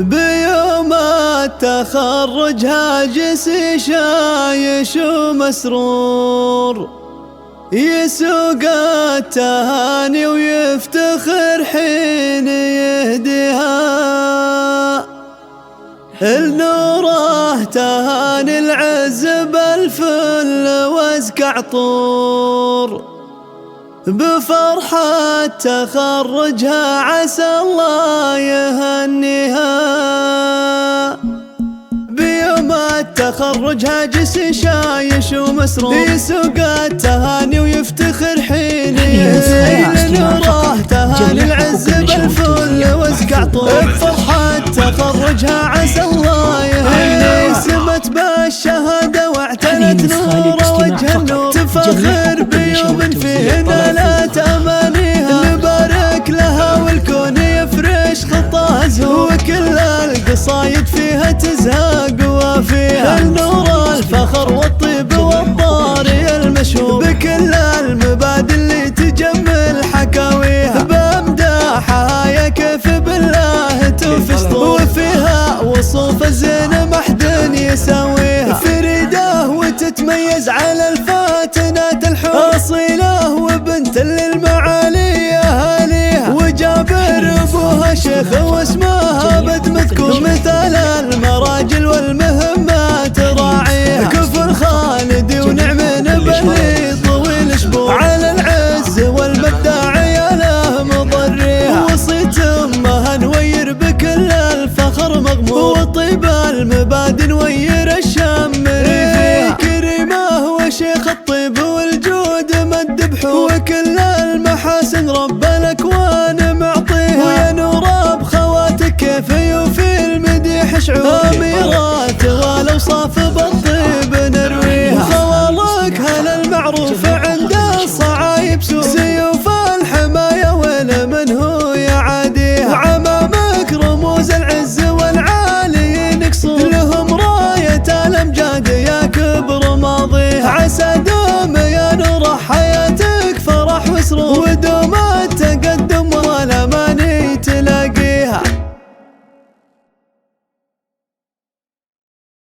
بيوم التخرج هاجس شايش ومسرور، يسوق التهاني ويفتخر حين يهديها. النوره تهاني العز بالفل وازكى عطور، بفرحة تخرجها عسى الله يهنيها. بيوم التخرج هاجس شايش ومسرور، يسوق التهاني ويفتخر حين نوره تهاني العز بالفل وازكى عطور، بفرحة تخرجها عسى الله يهنيها. سمت بالشهادة واعتنت نوره وجه النور، تفخر بيوم فيه نالت أمانيها. نبارك لها والكون يفرش خطاها زهور، وكل القصايد فيها تزهق وفيها النور الفخر والطيب والضاري المشهور، بكل المبادئ اللي تجمل حكاويها. بمداحها يا كيف بالله توفي سطور، وفيها وصوف الزين ما حد يساويها. فريدة وتتميز على الفاتنات الحور، أصيلة وبنت للمعالي أهاليها. وجابر أبوها شيخ واسمها بد مذكور، مثال المراجل والمهمات راعيها. كفر خالدي ونعم بني طويل شبور، على العز والمداع يا له مضريها. وصيت أمها نوير بكل الفخر مغمور، وطيب المبادئ نوير الشام ريفيها. كريمه وشيخ الطيب والجود مد بحور، وكل المحاسن رب الأكوان معطيها. ويا نور بخواتك كيف يوفي المديح شعور، ميراث والأوصاف بالطيب نرويها. خوالك هل المعروف عند الصعايب سور، سيوف الحماية والمن هو يعاديها. وعمامك رموز العز والعالي نقصور، لهم راية الأمجاد يا كبر ماضيها. عسى دوم يا نور حياتك فرح وسرور،